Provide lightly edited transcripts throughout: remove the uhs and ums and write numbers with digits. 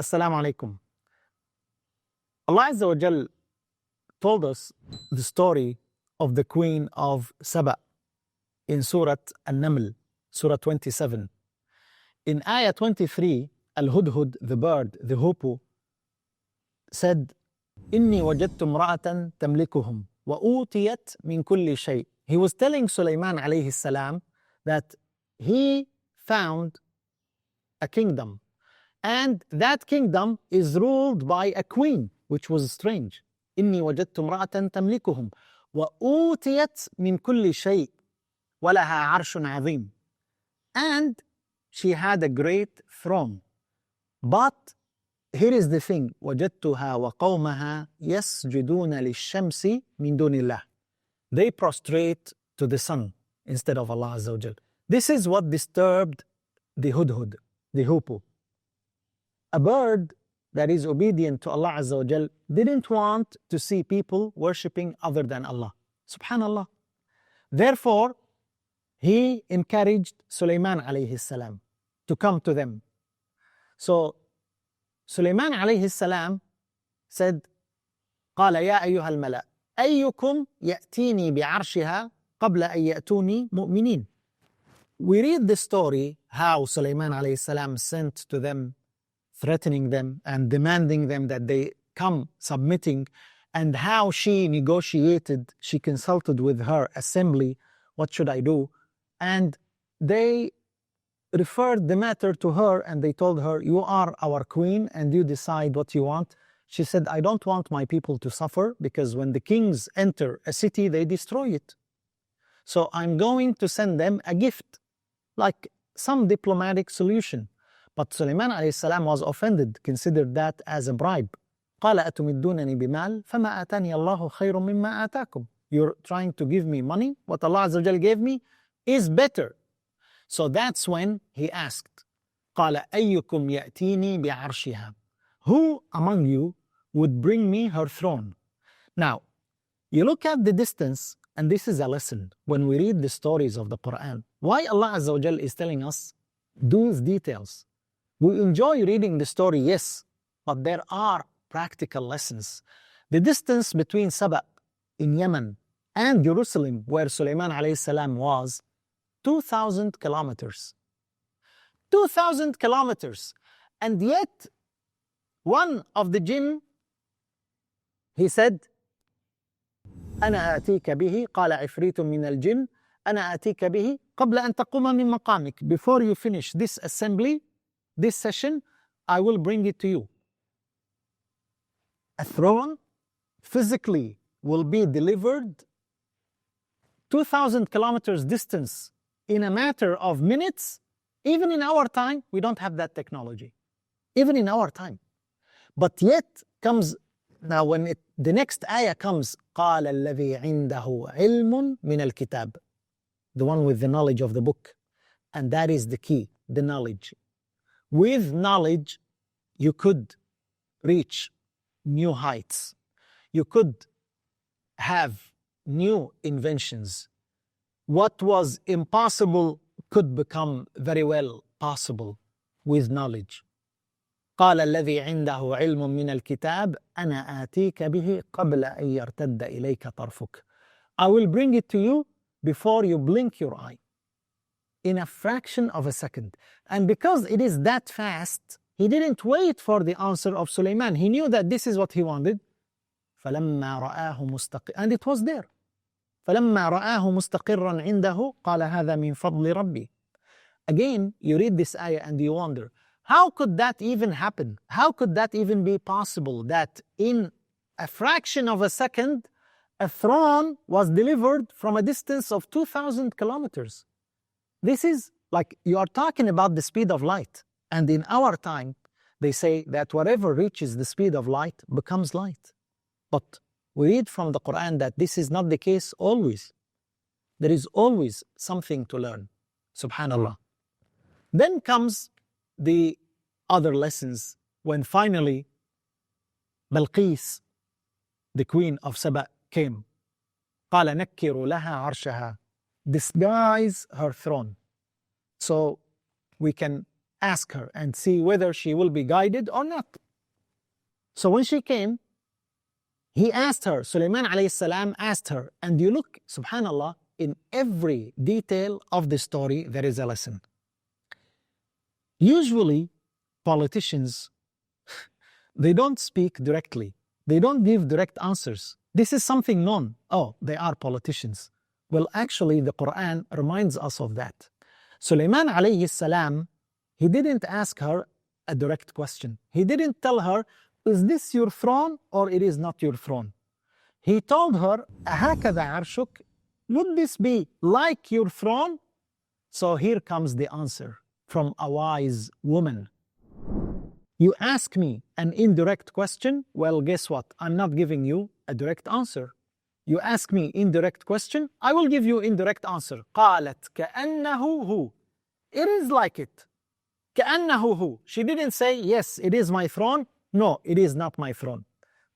Assalamu alaikum. Allah Azzawajal told us the story of the Queen of Saba in Surah An-Naml, Surah 27. In Ayah 23, Al-Hudhud, the bird, the Hoopoe, said, إِنِّي وَجَدْتُ امْرَأَةً تَمْلِكُهُمْ وَأُوتِيَتْ مِنْ كُلِّ شَيْءٍ. He was telling Sulaiman alayhi salam that he found a kingdom, and that kingdom is ruled by a queen, which was strange. إِنِّي وَجَدْتُ امْرَأَةً تَمْلِكُهُمْ وَأُوتِيَتْ مِنْ كُلِّ شَيْءٍ وَلَهَا عَرْشٌ عَظِيمٌ. And she had a great throne. But here is the thing, وَجَدْتُهَا وَقَوْمَهَا يَسْجُدُونَ لِلشَّمْسِ مِنْ دُونِ اللَّهِ. They prostrate to the sun instead of Allah Azzawajal. This is what disturbed the Hudhud, the Hoopoe. A bird that is obedient to Allah Azzawajal didn't want to see people worshipping other than Allah. Subhanallah. Therefore, he encouraged Sulaiman alayhi salam to come to them. So Sulaiman alayhi salam said, قال يا أيها الملأ أيكم يأتيني بعرشها قبل أن يأتوني مؤمنين. We read the story how Sulaiman alayhi salam sent to them, threatening them and demanding them that they come submitting, and how she negotiated, she consulted with her assembly, what should I do? And they referred the matter to her and they told her, you are our queen and you decide what you want. She said, I don't want my people to suffer, because when the kings enter a city, they destroy it. So I'm going to send them a gift, like some diplomatic solution. But Sulaiman alayhi salam was offended, considered that as a bribe. قال أتمدونني بمال فما آتاني الله خير مما آتاكم. You're trying to give me money. What Allah Azzawajal gave me is better. So that's when he asked, قال أيكم يأتيني بعرشها. Who among you would bring me her throne? Now, you look at the distance, and this is a lesson when we read the stories of the Qur'an. Why Allah Azzawajal is telling us those details? We enjoy reading the story, yes, but there are practical lessons. The distance between Saba in Yemen and Jerusalem, where Sulaiman alayhi salam was, 2,000 kilometers. 2,000 kilometers. And yet, one of the jinn, he said, أنا آتيك به قال عفريت من الجن أنا آتيك به قبل أن تقوم من مقامك. Before you finish this assembly, this session, I will bring it to you. A throne physically will be delivered 2,000 kilometers distance in a matter of minutes. Even in our time, we don't have that technology. Even in our time. But yet comes, now when the next ayah comes, قال الذي عنده علم من الكتاب. The one with the knowledge of the book. And that is the key, the knowledge. With knowledge, you could reach new heights. You could have new inventions. What was impossible could become very well possible with knowledge. قال الذي عنده علم من الكتاب أنا آتيك به قبل أن يرتد إليك طرفك. I will bring it to you before you blink your eye, in a fraction of a second. And because it is that fast, he didn't wait for the answer of Sulaiman. He knew that this is what he wanted. فلما رآه مستقر, and it was there. فلما رآه مستقرا عنده قال هذا من فضل ربي. Again, you read this ayah and you wonder, how could that even happen? How could that even be possible, that in a fraction of a second, a throne was delivered from a distance of 2,000 kilometers? This is like, you are talking about the speed of light. And in our time, they say that whatever reaches the speed of light becomes light. But we read from the Qur'an that this is not the case always. There is always something to learn. Subhanallah. Then comes the other lessons when finally Bilqis, the Queen of Saba, came. قال نكروا لها عرشها. Disguise her throne. So we can ask her and see whether she will be guided or not. So when she came, he asked her, Sulaiman alayhi salam asked her, and you look, subhanallah, in every detail of the story, there is a lesson. Usually, politicians, they don't speak directly. They don't give direct answers. This is something known. Oh, they are politicians. Well, actually, the Qur'an reminds us of that. Sulaiman alayhi salam, he didn't ask her a direct question. He didn't tell her, is this your throne or it is not your throne? He told her, أهكذا عرشك? Would this be like your throne? So here comes the answer from a wise woman. You ask me an indirect question, well, guess what? I'm not giving you a direct answer. You ask me indirect question, I will give you indirect answer. قالت كأنه هو. It is like it. كأنه هو. She didn't say, yes, it is my throne. No, it is not my throne.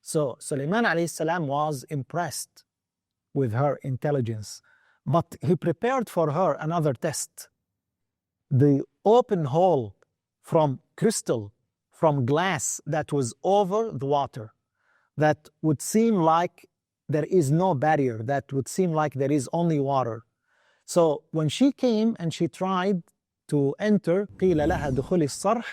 So Sulaiman alayhi salam was impressed with her intelligence, but he prepared for her another test. The open hole from crystal, from glass that was over the water, that would seem like there is no barrier, that would seem like there is only water. So when she came and she tried to enter, قِيلَ لَهَا دُخُلِ الصَّرْحِ,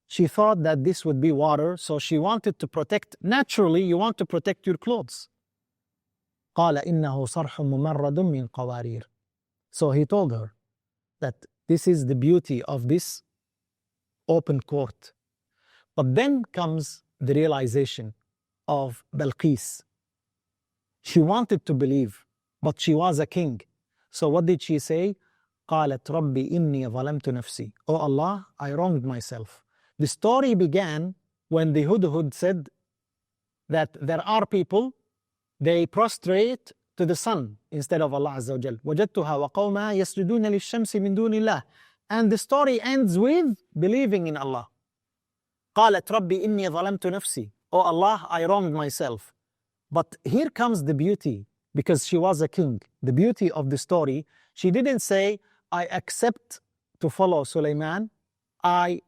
she thought that this would be water, so she wanted to protect. Naturally, you want to protect your clothes. قَالَ إِنَّهُ صَرْحٌ مُمَرَّدٌ مِّن قَوَارِيرٍ. So he told her that this is the beauty of this open court. But then comes the realization of Bilqis. She wanted to believe, but she was a king. So what did she say? قالت ربي إني ظلمت نفسي. Oh Allah, I wronged myself. The story began when the Hudhud said that there are people, they prostrate to the sun instead of Allah Azzawajal. وجدتها وقومها يسجدون للشمس من دون الله. And the story ends with believing in Allah. قالت ربي إني ظلمت نفسي. Oh Allah, I wronged myself. But here comes the beauty, because she was a king. The beauty of the story, she didn't say, I accept to follow Sulaiman. I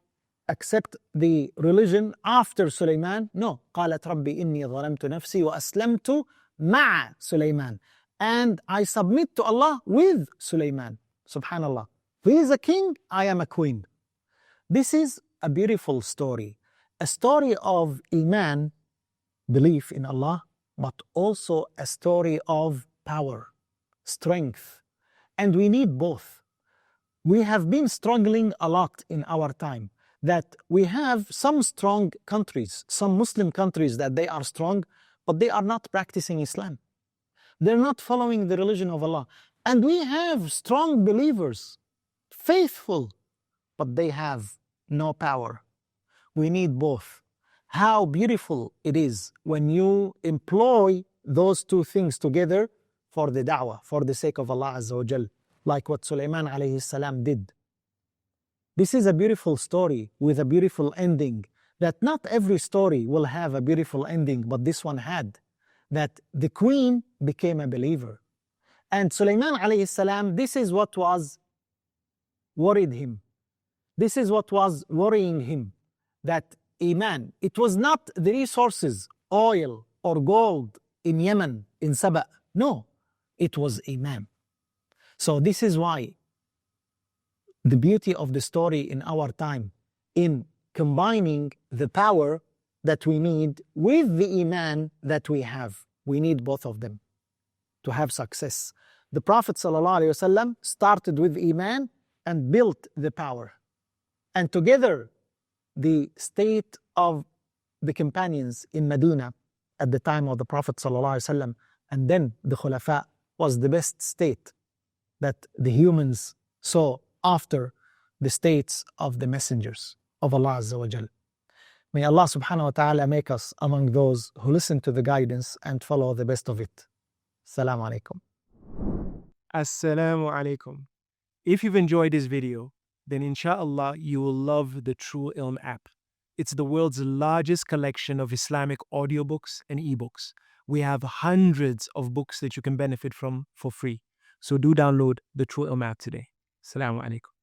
accept the religion after Sulaiman. No. قالت ربي إني ظلمت نفسي وأسلمت مع سليمان. And I submit to Allah with Sulaiman. Subhanallah. He is a king, I am a queen. This is a beautiful story. A story of Iman, belief in Allah, but also a story of power, strength. And we need both. We have been struggling a lot in our time, that we have some strong countries, some Muslim countries that they are strong, but they are not practicing Islam. They're not following the religion of Allah. And we have strong believers, faithful, but they have no power. We need both. How beautiful it is when you employ those two things together for the da'wah, for the sake of Allah Azzawajal, like what Sulaiman alayhi salam did. This is a beautiful story with a beautiful ending, that not every story will have a beautiful ending, but this one had, that the queen became a believer. And Sulaiman alayhi salam, this is what was worried him. This is what was worrying him, that Iman, it was not the resources, oil or gold in Yemen, in Saba. No, it was Iman. So this is why the beauty of the story in our time, in combining the power that we need with the Iman that we have. We need both of them to have success. The Prophet ﷺ started with Iman and built the power. And together, the state of the companions in Medina at the time of the Prophet ﷺ, and then the Khulafa, was the best state that the humans saw after the states of the messengers of Allah Azzawajal. May Allah subhanahu wa ta'ala make us among those who listen to the guidance and follow the best of it. Assalamu alaikum. Assalamu alaikum. If you've enjoyed this video, then inshallah you will love the True Ilm app. It's the world's largest collection of Islamic audiobooks and ebooks. We have hundreds of books that you can benefit from for free. So do download the True Ilm app today. Assalamu alaikum.